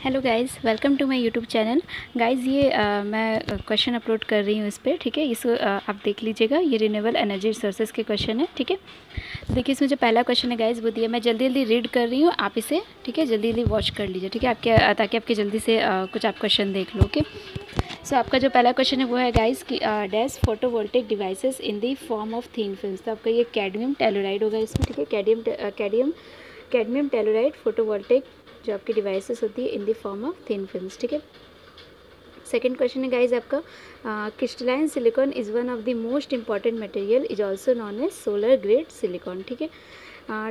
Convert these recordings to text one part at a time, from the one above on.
Hello guys, welcome to my YouTube channel. Guys ये मैं question upload कर रही हूँ इस पर, ठीक है। इसको आप देख लीजिएगा। ये रिन्यूएबल एनर्जी रिसोर्सेज के क्वेश्चन है, ठीक है। देखिए इसमें जो पहला क्वेश्चन है गाइस वो दिया, मैं जल्दी जल्दी रीड कर रही हूँ, आप इसे ठीक है जल्दी जल्दी वॉच कर लीजिए, ठीक है, आपके ताकि आपके जल्दी से कुछ आप क्वेश्चन देख लो। ओके, सो आपका जो पहला क्वेश्चन है वो है गाइस कि dash photovoltaic devices in the form of thin film. तो आपका ये कैडमियम टेलोराइड होगा इसमें, ठीक है। कैडमियम टेलोराइड फोटोवोल्टिक जो आपकी डिवाइसेस होती है in the form of thin films, ठीक है। सेकेंड क्वेश्चन है गाइज आपका crystalline silicon is one of the most important material, is also known as solar grade silicon, ठीक है।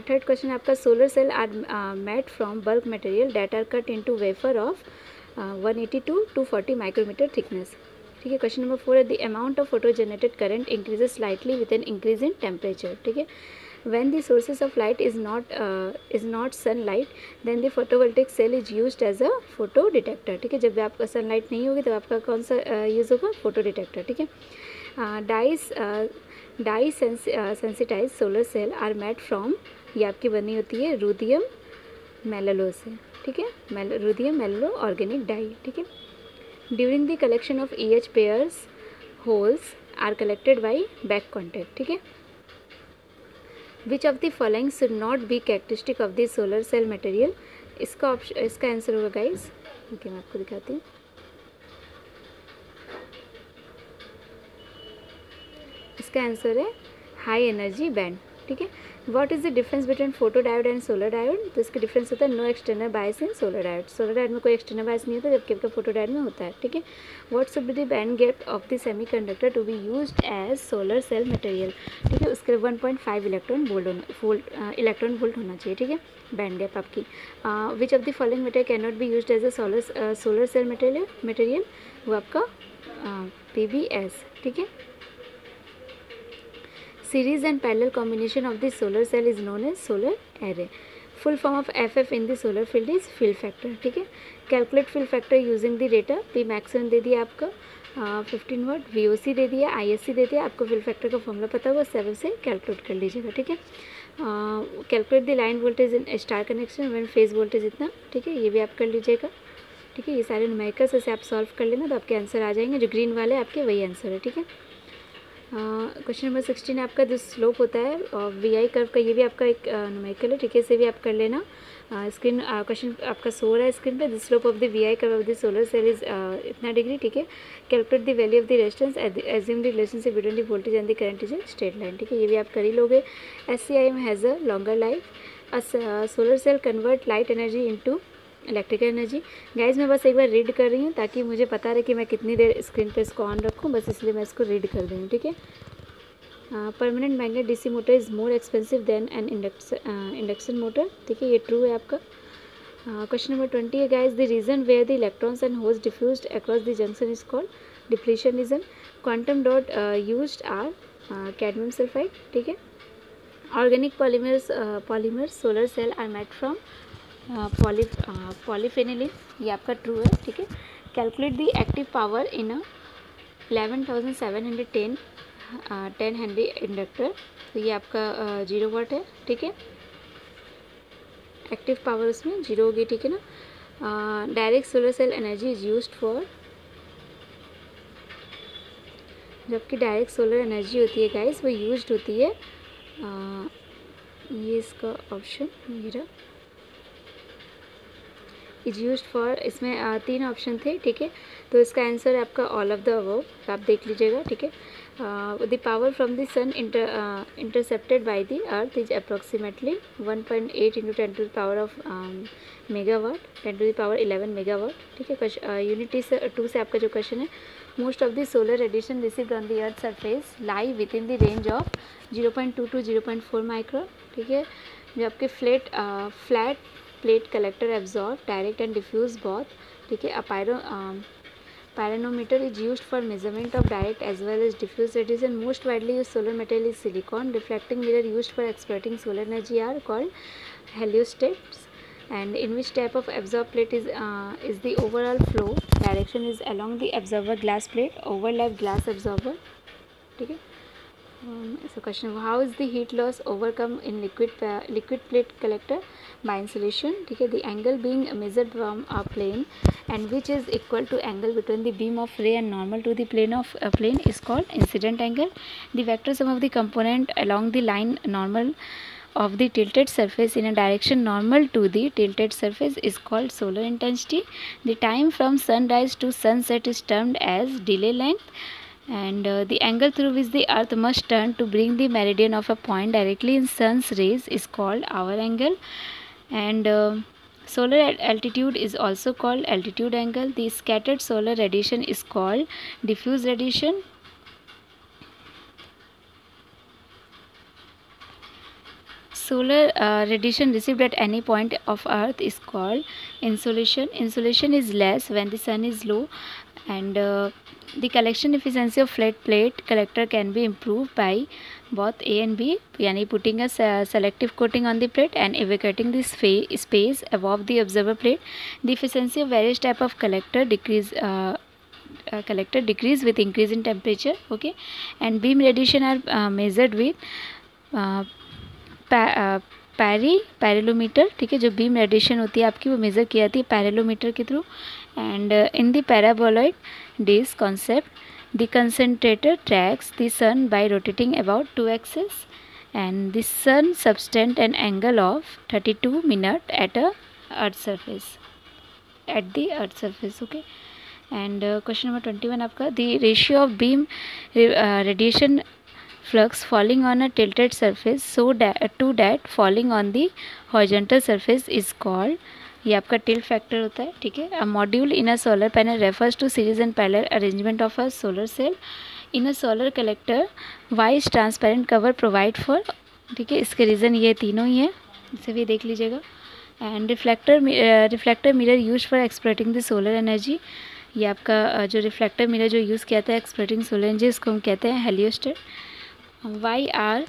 थर्ड क्वेश्चन है आपका solar cell are made from bulk material that are cut into wafer of 180 to 240 micrometer thickness, ठीक है। Question number 4 है the amount of photo generated current increases slightly with an increase in temperature, ठीक है। When the sources of light is not sunlight, then the photovoltaic cell is used as a photo detector, ठीक है। जब आपका sunlight नहीं होगी तो आपका कौन सा यूज़ होगा, फोटो डिटेक्टर, ठीक है। Dye sensitize solar cell are made from, ये आपकी बनी होती है रुदियम मेलालो से, ठीक है। रुदियम मेलालो ऑर्गेनिक डाई, ठीक है। During the collection of EH pairs holes are collected by back contact, ठीक है। Which of the following should not be characteristic of the solar cell material, इसका आंसर होगा गाइज, ओके मैं आपको दिखाती हूँ। इसका आंसर है हाई एनर्जी बैंड, ठीक है। What is the difference between photo diode and solar diode, तो इसका डिफरेंस होता है नो एक्सटर्नल बायस इन सोलर डायोड। सोलर डायोड में कोई एक्सटर्नल बायस नहीं होता, जबकि आपका फोटो डायोड में होता है, ठीक है। What should be the band gap of the semiconductor to be used as solar cell material, ठीक है। उसके 1.5 इलेक्ट्रॉन वोल्ट होना चाहिए, ठीक है, बैंड गैप आपकी। Which of the following material can not be used as a solar cell material, वो आपका PBS, ठीक है। Series and parallel combination of the solar cell is known as solar array. Full form of FF in the solar field is field factor, ठीक है। Calculate field factor using the data, P maximum दे दिया आपका 15 वाट, VOC दे दिया, ISC दे दिया, आपको field factor का formula पता होगा, 7 से कैलकुलेट कर लीजिएगा, ठीक है। Calculate the line voltage in star connection when phase voltage इतना, ठीक है, ये भी आप कर लीजिएगा, ठीक है। ये सारे न्यूमेरिकल्स ऐसे आप सॉल्व कर लेना तो आपके आंसर आ जाएंगे, जो ग्रीन वाले आपके वही आंसर है, ठीक है। क्वेश्चन नंबर 16 आपका जो स्लोप होता है VI कर्व का, ये भी आपका एक न्यूमेरिकल है, ठीक है, इसे भी आप कर लेना। स्क्रीन क्वेश्चन आपका सो रहा है स्क्रीन पे, the slope of the VI curve of the solar cell is इतना डिग्री, ठीक है। Calculate the value of the resistance, assume the relationship between the voltage and the current is a straight line, ठीक है, ये भी आप कर ही लोगे। SCIM has a longer life, solar cell convert light energy into electrical energy. Guys मैं बस एक बार रीड कर रही हूँ ताकि मुझे पता रहे कि मैं कितनी देर स्क्रीन पे इसको ऑन रखूँ, बस इसलिए मैं इसको रीड कर रही हूँ, ठीक है। Permanent magnet DC motor is more expensive than N induction motor, ठीक है, ये ट्रू है आपका। क्वेश्चन नंबर 20 है guys the region where the electrons and holes diffused across the junction is called depletion region. Quantum dot used are cadmium sulphide, ठीक है। Organic polymers solar cell are made from polyphenylene, ये आपका true है, ठीक है। Calculate the active power in a 11,710 10 henry inductor, तो ये आपका 0 वाट है, ठीक है। एक्टिव पावर उसमें 0 होगी, ठीक है ना। Direct solar cell energy is used for, जबकि डायरेक्ट सोलर एनर्जी होती है गाइस वो यूज्ड होती है, ये इसका ऑप्शन मेरा इज यूज्ड फॉर, इसमें 3 ऑप्शन थे, ठीक है, तो इसका आंसर है आपका ऑल ऑफ द अबव, आप देख लीजिएगा, ठीक है। The power from the sun intercepted by the earth is approximately 1.8 into 10 to the power of megawatt, 10 to the power 11 megawatt, ठीक है। यूनिटी 2 से आपका जो क्वेश्चन है, most of the solar radiation received on the earth surface lie within the range of 0.2 to 0.4 micro, ठीक है। जो आपके flat plate collector absorb direct and diffuse both, ठीक है। Pyranometer is used for measurement of direct as well as diffuse radiation. Most widely use solar material is silicon. Reflecting mirror used for exporting solar energy are called heliostats. and in which type of absorb plate is the overall flow direction is along the absorber glass plate, overlap glass absorber, ठीक है। So question, how is the heat loss overcome in liquid plate collector? By insulation. ठीक है, the angle being measured from a plane and which is equal to angle between the beam of ray and normal to the plane of a plane is called incident angle. The vector sum of the component along the line normal of the tilted surface in a direction normal to the tilted surface is called solar intensity. The time from sunrise to sunset is termed as delay length, and the angle through which the earth must turn to bring the meridian of a point directly in sun's rays is called hour angle. And solar altitude is also called altitude angle. The scattered solar radiation is called diffuse radiation. Solar radiation received at any point of earth is called insolation. Insolation is less when the sun is low, and the collection efficiency of flat plate collector can be improved by both A and B, yani putting a selective coating on the plate and evacuating the space above the observer plate. The efficiency of various type of collector decrease with increase in temperature. Okay, and beam radiation are measured with पैरेलोमीटर. ठीक है, जो beam radiation होती है आपकी वो measure की जाती है पैरेलोमीटर के through. And in the paraboloid disc concept the concentrator tracks the sun by rotating about 2 axis and the sun subtends an angle of 32 minutes at the earth surface. Okay, and question number 21 आपका, the ratio of beam radiation flux falling on a tilted surface to that falling on the horizontal surface is called, ये आपका tilt factor होता है. ठीक है, a module in a solar panel refers to series and parallel arrangement of a solar cell in a solar collector. Why is transparent cover provide for? ठीक है, इसके reason ये तीनों ही है, इसे भी देख लीजिएगा. And reflector mirror use for exploiting the solar energy. ये आपका जो रिफ्लेक्टर मिरर जो यूज़ किया था एक्सप्लोइटिंग सोलर एनर्जी, इसको हम कहते हैं heliostat. Why are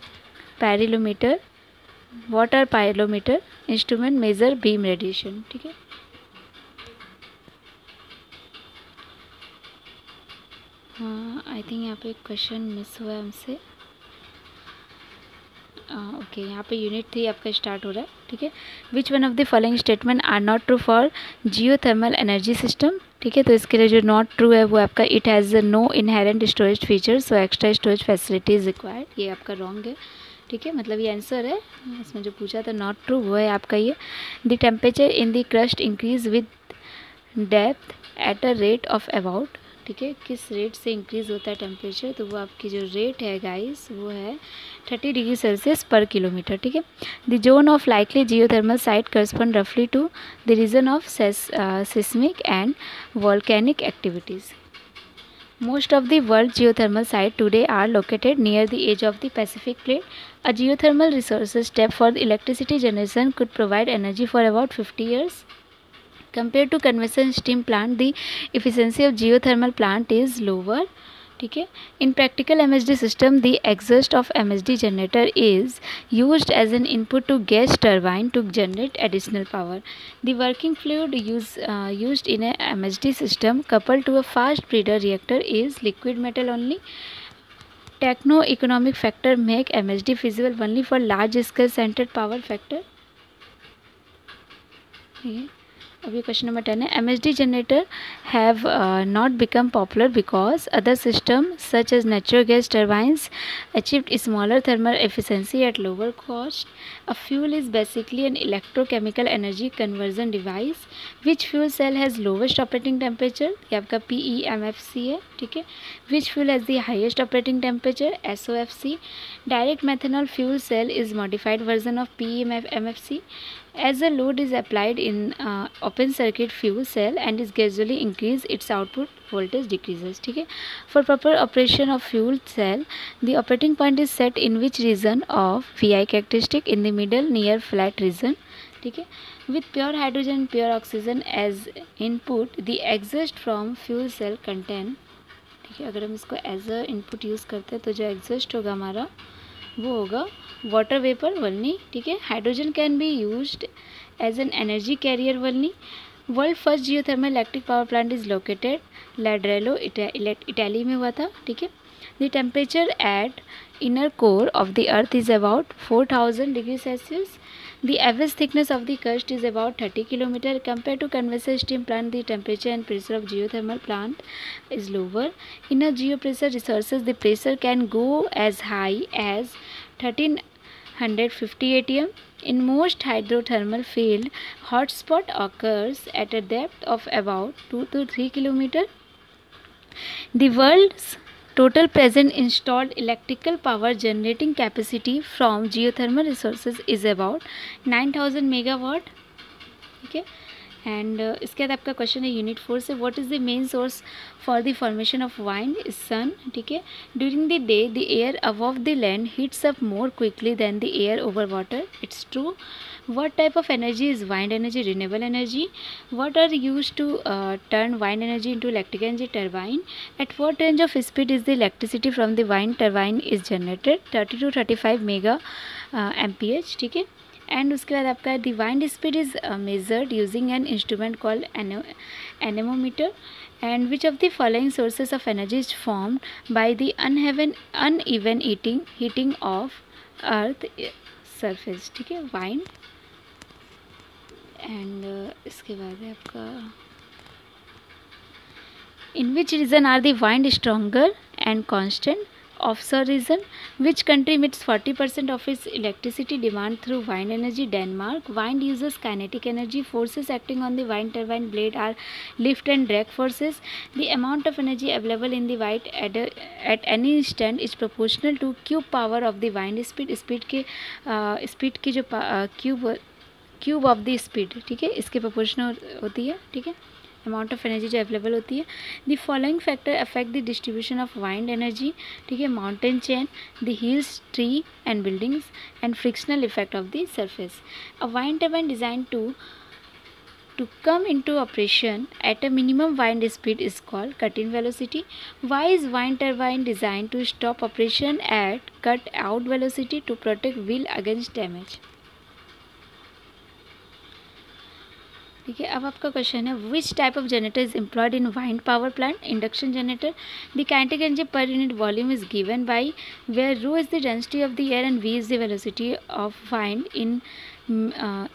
pyrometer? What are pyrometer? Instrument measure beam radiation. ठीक है, हाँ आई थिंक यहाँ पे एक क्वेश्चन मिस हुआ है हमसे. ओके, यहाँ पे यूनिट 3 आपका स्टार्ट हो रहा है. ठीक है, which one of the following statement are not true for geothermal energy system. ठीक है, तो इसके लिए जो नॉट ट्रू है वो आपका it has no inherent storage features so extra storage facility is required. ये आपका रॉन्ग है. ठीक है, मतलब ये आंसर है, इसमें जो पूछा था नॉट ट्रू वो है आपका ये. The temperature in the crust increase with depth at a rate of about. ठीक है, किस रेट से इंक्रीज़ होता है टेम्परेचर, तो वो आपकी जो रेट है गाइस वो है 30 डिग्री सेल्सियस पर किलोमीटर. ठीक है, the zone of likely geothermal site correspond रफली to the region of seismic and volcanic activities. Most of the world geothermal sites today are located near the edge of the Pacific plate. A geothermal resources tap for the electricity generation could provide energy for about 50 years. Compared to conventional steam plant, the efficiency of geothermal plant is lower. ठीक है, in practical MHD system, the exhaust of MHD generator is used as an input to gas turbine to generate additional power. The working fluid used in a MHD system coupled to a fast breeder reactor is liquid metal only. Techno-economic factor make MHD feasible only for large scale centered power factor. अभी question number 10 है, MHD generator have not become popular because other system such as natural gas turbines achieved smaller thermal efficiency at lower cost. A fuel is basically an electrochemical energy conversion device which fuel cell has lowest operating temperature. ये आपका PEMFC है. ठीक है, which fuel has the highest operating temperature SOFC. Direct methanol fuel cell is modified version of PEMFC. As the load is applied in open circuit fuel cell and is gradually increased, its output voltage decreases. ठीक है, for proper operation of fuel cell, the operating point is set in which region of VI characteristic in the middle near flat region. ठीक है, with pure hydrogen and pure oxygen as input, the exhaust from fuel cell contain. ठीक है, अगर हम इसको as a input use करते हैं तो जो exhaust होगा हमारा वो होगा वाटर वेपर वनली. ठीक है, hydrogen can be used as an energy carrier only. World first geothermal electric power plant is located Larderello, Italy में हुआ था. ठीक है, The temperature at inner core of the earth is about 4000 degrees Celsius. The average thickness of the crust is about 30 km. Compared to conventional steam plant, the temperature and pressure of geothermal plant is lower. In a geopressure resources, the pressure can go as high as 1350 atm. In most hydrothermal field, hotspot occurs at a depth of about 2 to 3 km. The world's total present installed electrical power generating capacity from geothermal resources is about 9000 megawatt. Okay. And इसके बाद आपका question है unit 4 से, what is the main source for the formation of wind is sun. ठीक है. During the day the air above the land heats up more quickly than the air over water. It's true. What type of energy is wind energy? Renewable energy. What are used to turn wind energy into electric energy? Turbine. At what range of speed is the electricity from the wind turbine is generated? 30 to 35 mega amperes. ठीक है. And उसके बाद आपका the wind speed is measured using an instrument called anemometer. And which of the following sources of energy is formed by the uneven heating of earth surface. ठीक है. Wind. And इसके बाद है आपका in which region are the wind stronger and constant. Offshore region. Which country meets 40% of its electricity demand through wind energy? Denmark. Wind uses kinetic energy. Forces acting on the wind turbine blade are lift and drag forces. The amount of energy available in the wind at any instant is proportional to cube power of the wind speed. Speed की जो cube of the speed. ठीक है. इसके proportional होती है. ठीक है. Amount of energy जो अवेलेबल होती है. The following factor affect the distribution of wind energy. ठीक है. Mountain chain, the hills, tree and buildings and frictional effect of the surface. A wind turbine design to come into operation at a minimum wind speed is called cut-in velocity. Why is wind turbine designed to stop operation at cut-out velocity? To protect wheel against damage. ठीक है. अब आपका question है which type of generator is employed in wind power plant. Induction generator. The kinetic energy per unit volume is given by where rho is the density of the air and V is the velocity of wind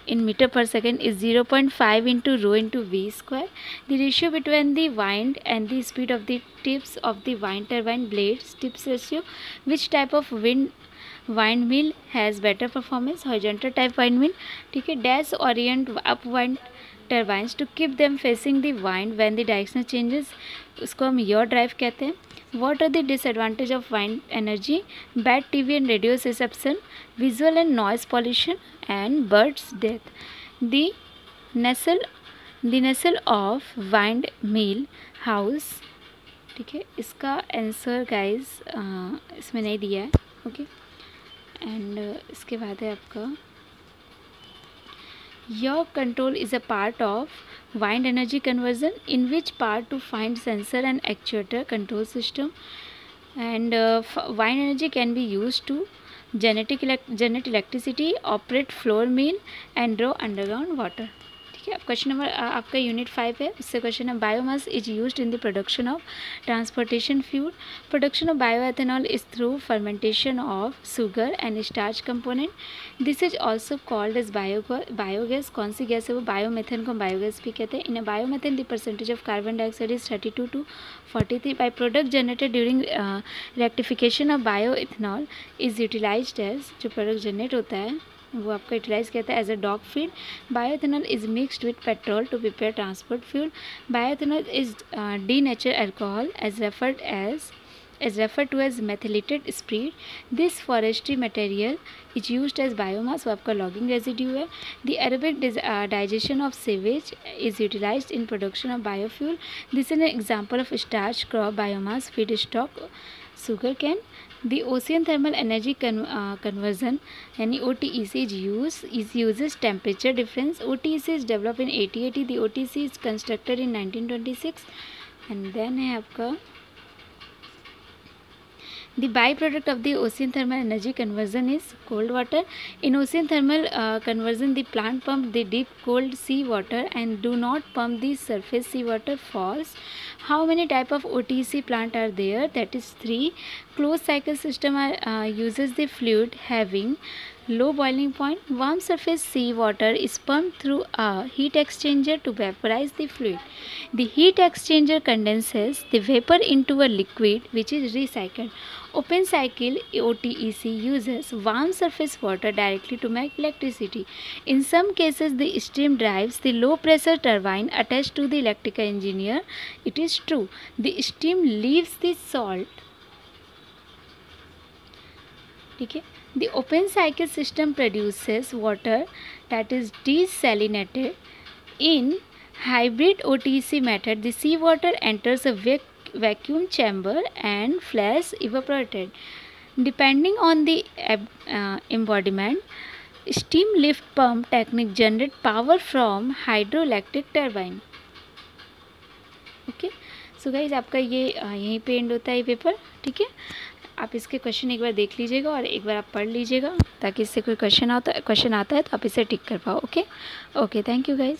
in meter per second is 0.5 into rho into v square. The ratio between the wind and the speed of the tips of the wind turbine blades. Tips ratio. Which type of windmill has better performance? Horizontal type windmill. ठीक है. Dash orient up wind turbines to keep them facing the wind when the direction changes. उसको हम yaw drive कहते हैं. What are the disadvantage of wind energy? Bad TV and radio reception, visual and noise pollution, and birds death. The nacelle of windmill house. ठीक है. इसका answer guys इसमें नहीं दिया है. ओके. एंड इसके बाद है आपका yaw control is a part of wind energy conversion. In which part to find sensor and actuator control system? And wind energy can be used to generate electricity, operate floor mill and draw underground water. ठीक है. अब question number आपका unit 5 है. उससे question है biomass is used in the production of transportation fuel. Production of bioethanol is through fermentation of sugar and starch component. This is also called as biogas. कौन सी gas है वो? बायोमेथेन को biogas भी कहते हैं. In biomethane the percentage of carbon dioxide is 32 to 43. Byproduct generated during rectification of bioethanol is utilised as. जो product generate होता है वो आपका यूटिलाइज कहता है as a dog feed. Bioethanol is mixed with petrol to prepare transport fuel. Bioethanol is denatured alcohol as referred to as methylated spirit. This forestry material is used as biomass. वो आपका logging residue है. The aerobic digestion of sewage is utilized in production of biofuel. This is an example of starch crop biomass feedstock sugar cane. The ocean thermal energy conversion यानी OTEC uses temperature difference. OTEC is developed in 1880. The OTEC is constructed in 1926. And then है आपका The byproduct of the ocean thermal energy conversion is cold water. In ocean thermal conversion, the plant pump the deep cold sea water and do not pump the surface sea water. False. How many type of OTC plant are there? That is 3. Closed cycle system uses the fluid having low boiling point. Warm surface sea water is pumped through a heat exchanger to vaporize the fluid. The heat exchanger condenses the vapor into a liquid which is recycled. Open cycle OTEC uses warm surface water directly to make electricity. In some cases, the steam drives the low pressure turbine attached to the electrical engineer. It is true. The steam leaves the salt. Okay. The open cycle system produces water that is desalinated. In hybrid OTC method, the seawater enters a vacuum chamber and flash evaporated. Depending on the embodiment, steam lift pump technique generate power from hydroelectric turbine. Okay so guys आपका ये यहीं पे and होता है paper, ठीक है। आप इसके क्वेश्चन एक बार देख लीजिएगा और एक बार आप पढ़ लीजिएगा ताकि इससे कोई क्वेश्चन आता है तो आप इसे टिक कर पाओ। Okay thank you guys.